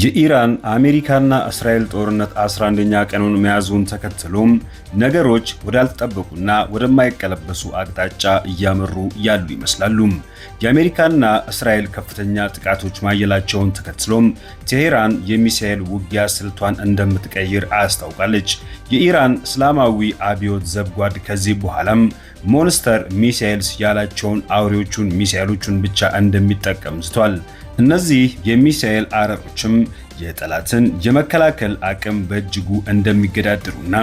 የኢራን አሜሪካና እስራኤል ጦርነት 11ኛ ቀኑን መያዙን ተከትሎም ነገሮች ወዳልተጠበቁና ወደማይቀለበሱ አቅጣጫ እያመሩ ያሉ ይመስላሉ። የአሜሪካና እስራኤል ከፍተኛ ጥቃቶች ማየላቸውን ተከትሎም ቴሄራን የሚሳኤል ውጊያ ስልቷን እንደምትቀይር አስታውቃለች። የኢራን እስላማዊ አብዮት ዘብጓድ ከዚህ በኋላም ሞንስተር ሚሳኤልስ ያላቸውን አውሬዎቹን ሚሳኤሎቹን ብቻ እንደሚጠቀም ዝቷል። እነዚህ የሚሳኤል አረሮችም የጠላትን የመከላከል አቅም በእጅጉ እንደሚገዳደሩና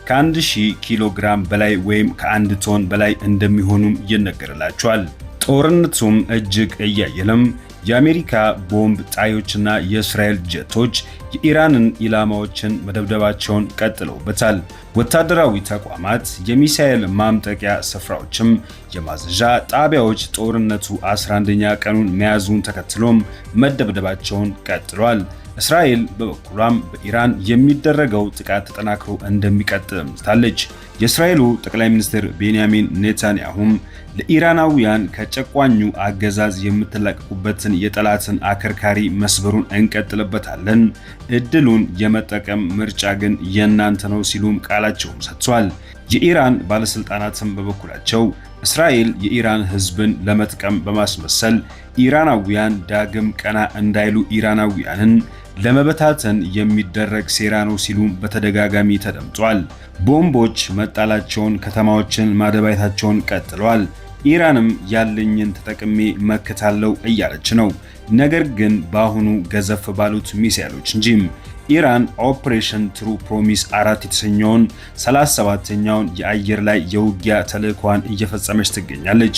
ከ1000 ኪሎ ግራም በላይ ወይም ከ1 ቶን በላይ እንደሚሆኑም ይነገርላቸዋል። ጦርነቱም እጅግ እያየለም የአሜሪካ ቦምብ ጣዮችና የእስራኤል ጀቶች የኢራንን ኢላማዎችን መደብደባቸውን ቀጥለውበታል። ወታደራዊ ተቋማት፣ የሚሳኤል ማምጠቂያ ስፍራዎችም፣ የማዘዣ ጣቢያዎች ጦርነቱ 11ኛ ቀኑን መያዙን ተከትሎም መደብደባቸውን ቀጥሏል። እስራኤል በበኩሏም በኢራን የሚደረገው ጥቃት ተጠናክሮ እንደሚቀጥል ዝታለች። የእስራኤሉ ጠቅላይ ሚኒስትር ቤንያሚን ኔታንያሁም ለኢራናውያን ከጨቋኙ አገዛዝ የምትላቀቁበትን የጠላትን አከርካሪ መስበሩን እንቀጥልበታለን፣ እድሉን የመጠቀም ምርጫ ግን የእናንተ ነው ሲሉም ቃላቸውን ሰጥቷል። የኢራን ባለስልጣናትም በበኩላቸው እስራኤል የኢራን ሕዝብን ለመጥቀም በማስመሰል ኢራናውያን ዳግም ቀና እንዳይሉ ኢራናውያንን ለመበታተን የሚደረግ ሴራ ነው ሲሉም በተደጋጋሚ ተደምጧል። ቦምቦች መጣላቸውን፣ ከተማዎችን ማደባየታቸውን ቀጥለዋል። ኢራንም ያለኝን ተጠቅሜ መከታለው እያለች ነው። ነገር ግን በአሁኑ ገዘፍ ባሉት ሚሳኤሎች እንጂም ኢራን ኦፕሬሽን ትሩ ፕሮሚስ 4 የተሰኘውን 37ኛውን የአየር ላይ የውጊያ ተልዕኳን እየፈጸመች ትገኛለች።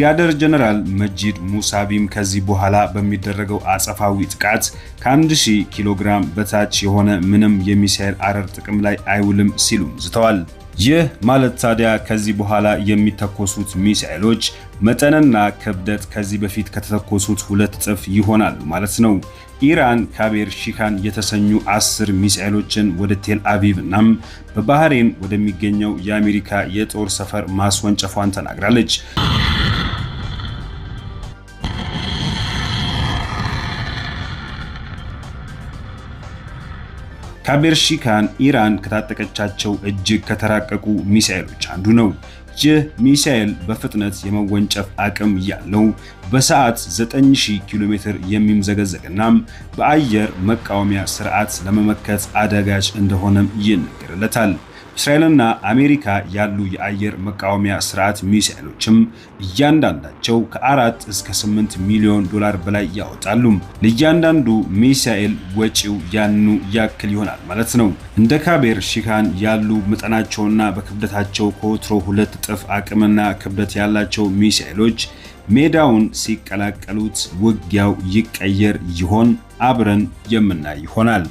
ብርጋዴር ጀነራል መጂድ ሙሳቢም ከዚህ በኋላ በሚደረገው አጸፋዊ ጥቃት ከ1000 ኪሎ ግራም በታች የሆነ ምንም የሚሳኤል አረር ጥቅም ላይ አይውልም ሲሉም ዝተዋል። ይህ ማለት ታዲያ ከዚህ በኋላ የሚተኮሱት ሚሳኤሎች መጠንና ክብደት ከዚህ በፊት ከተተኮሱት 2 እጥፍ ይሆናል ማለት ነው። ኢራን ካቤር ሺካን የተሰኙ 10 ሚሳኤሎችን ወደ ቴል አቪቭ እናም በባህሬን ወደሚገኘው የአሜሪካ የጦር ሰፈር ማስወንጨፏን ተናግራለች። ካቤር ሺካን ኢራን ከታጠቀቻቸው እጅግ ከተራቀቁ ሚሳኤሎች አንዱ ነው። ይህ ሚሳኤል በፍጥነት የመወንጨፍ አቅም ያለው በሰዓት 9000 ኪሎ ሜትር የሚምዘገዘግና በአየር መቃወሚያ ስርዓት ለመመከት አዳጋች እንደሆነም ይነገርለታል። እስራኤልና አሜሪካ ያሉ የአየር መቃወሚያ ስርዓት ሚሳኤሎችም እያንዳንዳቸው ከ4 እስከ 8 ሚሊዮን ዶላር በላይ ያወጣሉ። ለእያንዳንዱ ሚሳኤል ወጪው ያኑ ያክል ይሆናል ማለት ነው። እንደ ካቤር ሺካን ያሉ መጠናቸውና በክብደታቸው ከወትሮ 2 እጥፍ አቅምና ክብደት ያላቸው ሚሳኤሎች ሜዳውን ሲቀላቀሉት ውጊያው ይቀየር ይሆን? አብረን የምናይ ይሆናል።